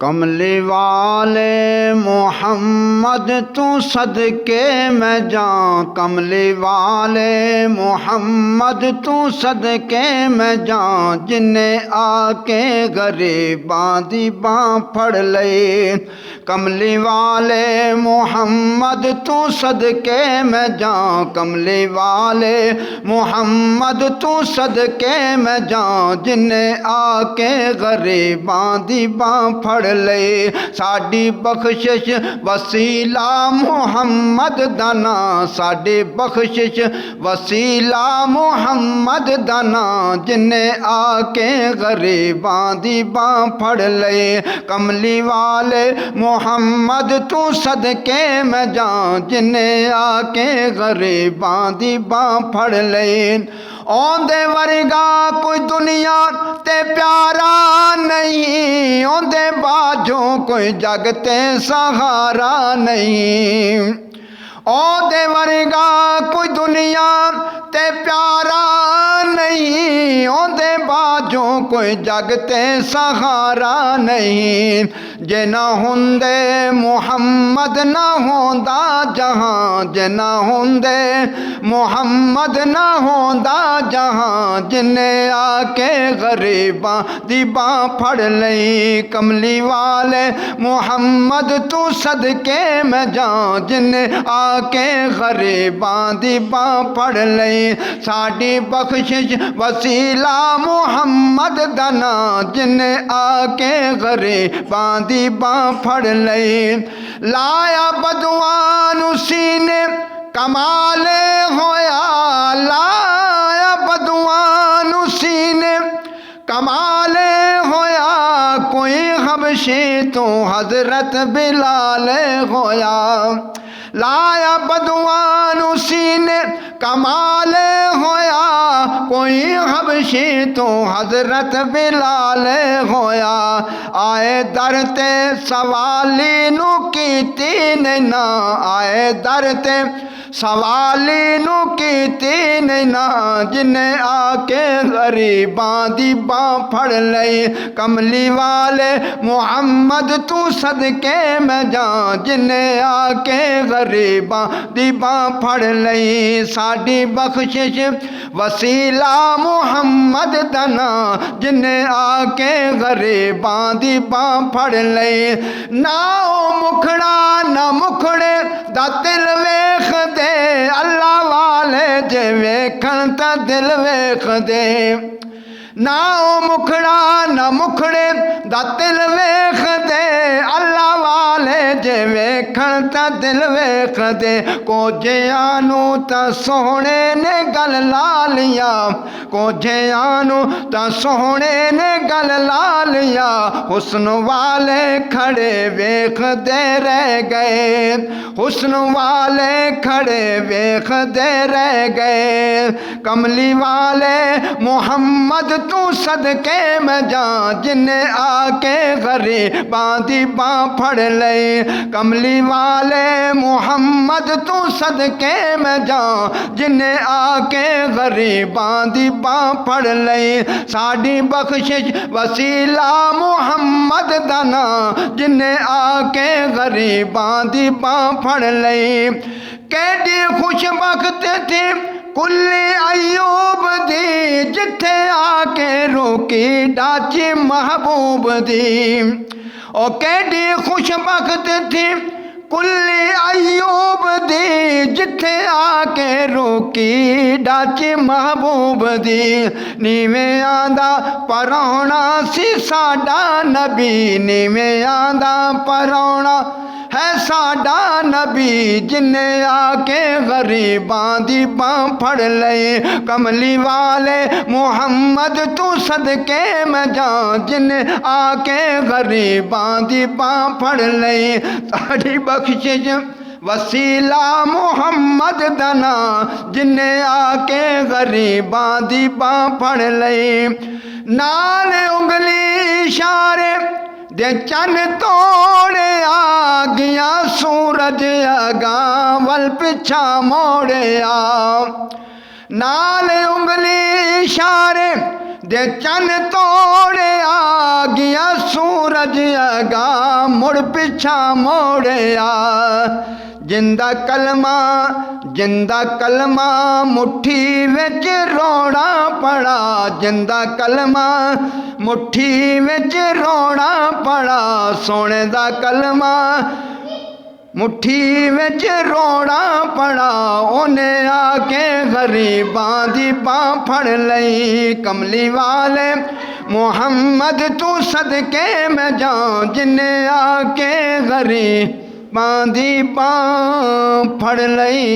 कमली वाले मोहम्मद तू सदके मैं जाऊं, कमली वाले मोहम्मद तू सदके मैं जाऊं, जिन्हें आके गरीबां दी बां फड़ ले। कमली वाले मोहम्मद तू सदके मैं जाऊं, कमली वाले मोहम्मद तू सदके मैं जाऊं, जिन्हें आके गरीबां दी बां फड़ ले। साडी बख्शिश वसीला मुहम्मद दा नां, साडी बख्शिश वसीला मुहम्मद दा नां, जिन्हें आके गरीबां दी बां फड़ ले। कमली वाले मोहम्मद तू सदके मैं जाऊं, जिन्हें आके गरीबां दी बां फड़ ले। औंदे वर्गा कोई दुनिया ते प्यारा नहीं, औंदे बाजों कोई जग ते सहारा नहीं। औंदे वर्गा कोई दुनिया ते प्यारा नहीं, औंदे बाजों कोई जग ते सहारा नहीं। जे ना हुंदे मुहम्मद ना होंदा जहां, जे ना हुंदे मुहम्मद ना होंदा जहां, जिन्हें आके गरीबां दी बां फड़ लई। कमली वाले मुहम्मद तू सदके मैं जाऊं, जिन्हें आके गरीबां दी बां फड़ लई। साडी बख्शिश वसीला मुहम्मद दा नां, जिन्हें आके गरीबां दी बां फड़ लई। लाया बदवान सीने कमाले होया, लाया बदवान सीने कमाले होया, कोई हबशी तो हजरत बिलाल होया। लाया बदवान सीने कमाले होया, कोई हबशी तो हजरत बिलाल होया। आए दर ते सवाली नू कीती नैना, आए दर ते सवाली नू कीती नैना, जिन्हें आके गरीबां दी बां फड़ लई। कमली वाले मुहम्मद तू सदके मैं जाऊं, जिन्हें आके गरीबां दी बां फड़ लई। साडी बख्शिश वसीला मुहम्मद दा नां, जिन्हें आके गरीबां दी बां फड़ लई। ना ओ मुखड़ा ना मुखड़े दा दिल वेख दे, अल्लाह वाले जे वेखण ता दिल वेख दे। ना ओ मुखड़ा ना मुखड़े दा दिल वेख दे, अल्लाह वाले जे वेखण ता दिल वेख दे। कोझियां नू तां सोहणे ने गल ला लिया, कोझियां नू तां सोहणे ने गल ला लिया, हुस्न वाले खड़े वेखदे रह गए, हुस्न वाले खड़े वेखदे रह गए। कमली वाले मुहम्मद तू सदके मैं जाऊं, जिन्हें आके गरीबां दी बां फड़ लई। कमली वाले मुहम्मद तू सदके मैं जाऊं, जिन्हें आके गरीबां दी बां फड़ लई। साडी बख्शिश वसीला मुहम्मद दा नां, जिन्हें आके गरीबां दी बां फड़ लई। केडी खुशबख्त थी कुल्ली अयूब दी, जिथे आके रोकी डाची महबूब दी। ओ केडी खुशबख्त थी कुल्ली अयूब दी, जिथे आके रोकी डाची महबूब दी। नीवें आंदा परौना सी साडा नबी, नीवें आंदा परौना है साडा नबी, जिन्हें आके गरीबां दी बां फड़ लई। कमली वाले मुहम्मद तू सदके मैं जाऊं, जिन्हें आके गरीबां दी बां फड़ लई। साडी बख्शिश वसीला मुहम्मद दा नां, जिन्हें आके गरीबां दी बां फड़ लई। नाल उंगली इशारे दे चन तोड़े आ गया, सूरज अगां वल पिछा मोड़े आ। नाल उंगली इशारे दे चन तोड़े आ गया सूरज अगा मुड़ पिछा मोड़िया जिंदा कलमा मुट्ठी विच रोड़ा पड़ा जिंदा कलमा मुट्ठी विच रोड़ा पड़ा सोने दा कलमा मुट्ठी विच रोड़ा पड़ा ओने आके गरीबां दी बांह फड़ लई कमली वाले मुहम्मद तू सदके मैं जाऊं जिन्ने आके गरीबां दी बांह फड़ लई।